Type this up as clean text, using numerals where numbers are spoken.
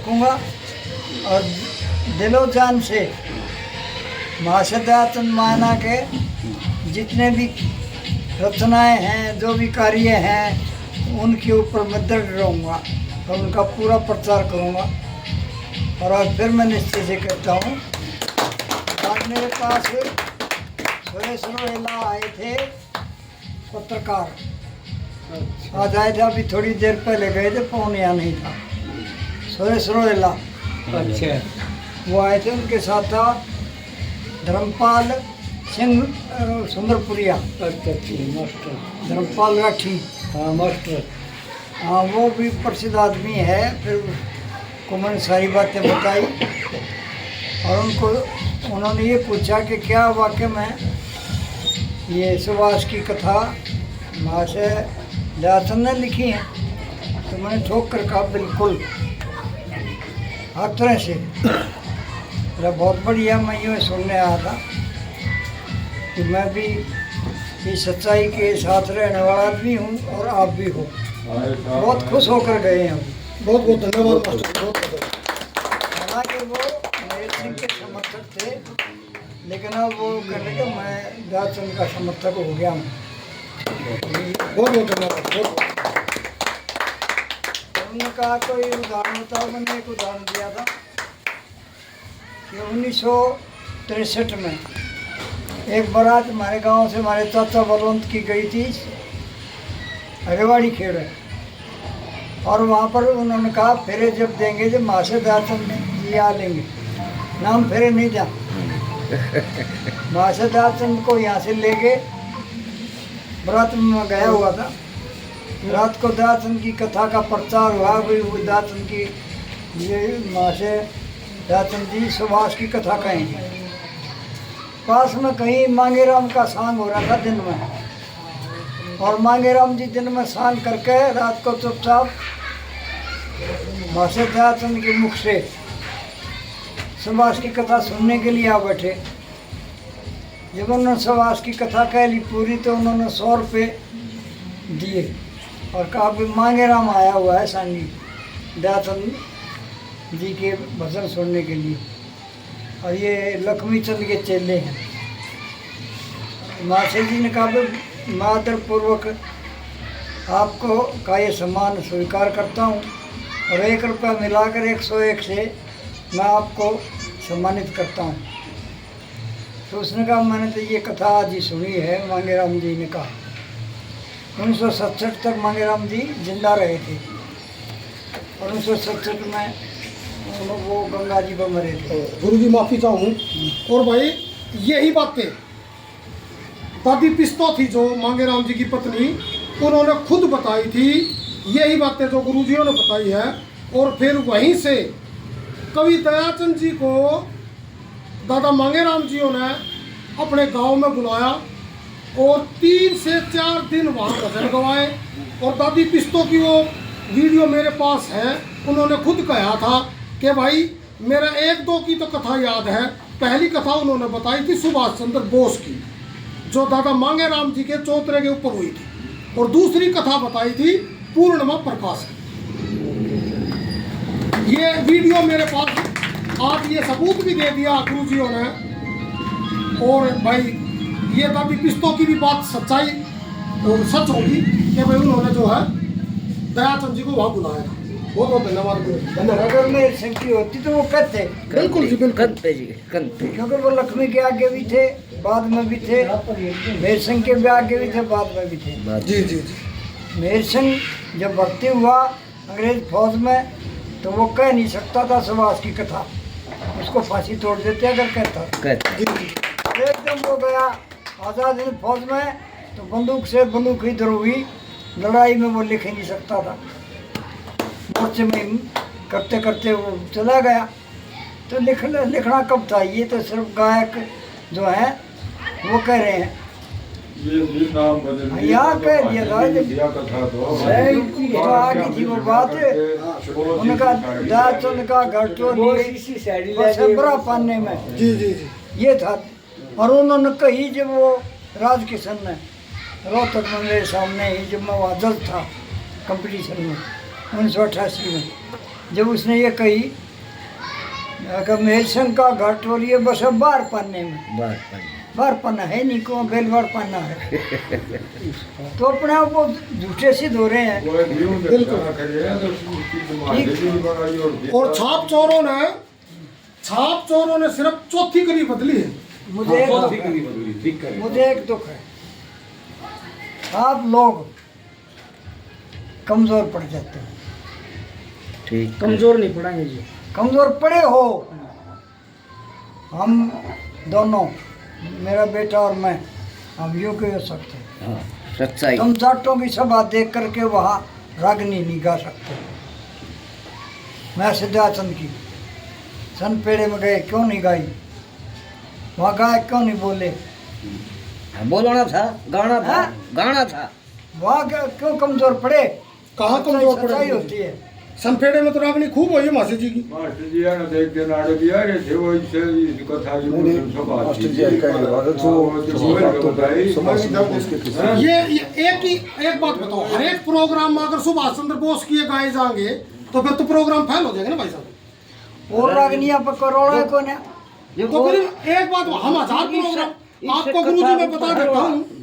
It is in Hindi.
रखूँगा और दिलो जान से महाशदातन माना के जितने भी रचनाएं हैं, जो भी कार्य हैं, उनके ऊपर मैं दृढ़ रहूँगा और उनका पूरा प्रचार करूँगा। और आज फिर मैं निश्चय से कहता हूँ, आज मेरे पास सुरेश रोहेला आए थे पत्रकार, आज आए थे, अभी थोड़ी देर पहले गए थे, फोन यहाँ नहीं था। सुरेश रोहेला, अच्छा, वो आए थे, उनके साथ था धर्मपाल सिंह सुंदरपुरिया, मास्टर, धर्मपाल राठी, हाँ मास्टर, हाँ वो भी प्रसिद्ध आदमी है। फिर को मैंने सारी बातें बताई और उन्होंने ये पूछा कि क्या वाकई में ये सुभाष की कथा महाशय दयाचंद ने लिखी है? तो मैंने ठोक कर कहा बिल्कुल, हर तरह से। मेरा बहुत बढ़िया, मैं यूँ सुनने आया था कि मैं भी इस सच्चाई के साथ रहने वाला भी हूँ और आप भी हो। बहुत खुश होकर गए हैं। बहुत बहुत धन्यवाद मास्टर, बहुत बहुत। हालांकि वो मेरे सिंह के समर्थक थे, लेकिन अब वो कहने के मैं दयाचंद का समर्थक हो गया हूँ। बहुत बहुत धन्यवाद, बहुत। उन्होंने कहा कोई उदाहरण बताओ। मैंने एक उदाहरण दिया था कि 1963 में एक बारात हमारे गांव से हमारे चाचा बलवंत की गई थी रेवाड़ी खेड़, और वहाँ पर उन्होंने कहा फेरे जब देंगे जब महाशय दयाचंद जी आ लेंगे, नाम फेरे नहीं जा। महाशय दयाचंद को यहाँ से ले गए, बारात में मैं गया हुआ था। रात को दयाचंद की कथा का प्रचार हुआ, भी वो दयाचंद की ये महाशय दयाचंद जी सुभाष की कथा कहेंगे। पास में कहीं मांगेराम का सांग हो रहा था दिन में, और मांगेराम जी दिन में सांग करके रात को चुपचाप महाशय दयाचंद के मुख से सुभाष की कथा सुनने के लिए आ बैठे। जब उन्होंने सुभाष की कथा कह ली पूरी, तो उन्होंने 100 रुपये दिए और कहा भी मांगेराम आया हुआ है सांगी दयाचंद जी के भजन सुनने के लिए, और ये लक्ष्मी चंद के चेले हैं। महाशय जी ने कहा भी मैं आदरपूर्वक आपको का ये सम्मान स्वीकार करता हूँ और 1 रुपया मिलाकर 101 से मैं आपको सम्मानित करता हूँ। तो उसने कहा मैंने तो ये कथा आज ही सुनी है। मांगेराम जी ने कहा 1967 तक मांगेराम जी जिंदा रहे थे और 1967 में वो गंगा जी पर मरे थे। गुरु जी माफ़ी चाहूँ। और भाई यही बातें दादी पिस्तो थी जो मांगेराम जी की पत्नी, उन्होंने खुद बताई थी। यही बातें जो गुरुजियों ने बताई है, और फिर वहीं से कवि दयाचंद जी को दादा मांगेराम जियों ने अपने गांव में बुलाया और 3 से 4 दिन वहाँ भजन गवाए। और दादी पिस्तो की वो वीडियो मेरे पास है। उन्होंने खुद कहा था कि भाई मेरा 1-2 की तो कथा याद है। पहली कथा उन्होंने बताई थी सुभाष चंद्र बोस की, जो दादा मांगेराम जी के चौतरे के ऊपर हुई थी, और दूसरी कथा बताई थी पूर्णिमा प्रकाश की। ये वीडियो मेरे पास, आज ये सबूत भी दे दिया गुरुजियों ने। और भाई ये दादी पिस्तो की भी बात सच्चाई और सच होगी कि भाई उन्होंने जो है दयाचंद जी को वहाँ बुलाया था। बहुत बहुत धन्यवाद गुरु, धन्यवाद। अगर मेरी शक्ति होती तो वो कहते बिल्कुल जी, बिल्कुल। क्योंकि वो लक्ष्मी के आगे भी थे, बाद में भी थे, मेर सिंह के भी आगे भी थे, बाद में भी थे। जी जी जी। मेर सिंह जब भर्ती हुआ अंग्रेज फौज में, तो वो कह नहीं सकता था सुभाष की कथा, उसको फांसी तोड़ देते अगर कहता। एकदम वो गया आज़ाद हिंद फौज में, तो बंदूक से बंदूक इधर हुई, लड़ाई में वो लिख ही नहीं सकता था। मोर्चे में करते करते वो चला गया। तो लिखना कब था? ये तो सिर्फ गायक जो है वो कह रहे हैं। यहाँ कह दिया था तो आगे थी वो बात। उनका दयाचंद का घर तो बड़ा पाने में जी जी जी ये था। और उन्होंने कही जब वो राज किशन में रोहतक में मेरे सामने ही, जब मैं वहाँ जज था कंपटीशन में 1988 में, जब उसने ये कही कि मेलसन का घर टोलिए बस अब बाहर पन्ने में, बाहर पन्ना है नहीं, को बेलवाड़ पन्ना है। तो अपने आप वो झूठे सिद्ध हो रहे हैं। और छाप चोरों ने सिर्फ चौथी कली बदली है। मुझे एक दुख है, आप लोग कमजोर पड़ जाते हैं। ठीक, कमजोर नहीं पड़ेंगे जी। कमजोर पड़े हो, हम दोनों, मेरा बेटा और मैं, हम यूँ कह सकते हैं। सच्चाई। तुम जाटों की सभा देख करके वहाँ रागनी नहीं गा सकते। मैं सिद्धाचंद की सनपेड़े में गए, क्यों नहीं गाई? वहाँ गाय क्यों नहीं बोले? बोलना था, गाना था, हाँ? गाना था। वहाँ क्यों कमजोर पड़े? कहाँ कमजोर सच्चाई पड़े? होती है। सनपेड़े में तो रागनी खूब हुई है मासी जी की। मास्टर जी ने देख के नाटक किया रे थे, वो इससे इस कथा की सब बात थी। ये एक बात बताओ, हर एक प्रोग्राम में अगर सुभाष चंद्र बोस की ये गाए जाएंगे तो फिर तो प्रोग्राम फेल हो जाएगा ना भाई साहब। और रागनियाँ पर करोड़ों को ने। तो फिर एक बात, हम 1000 प्रोग्राम आपको गुरुजी मैं बता देता हूँ,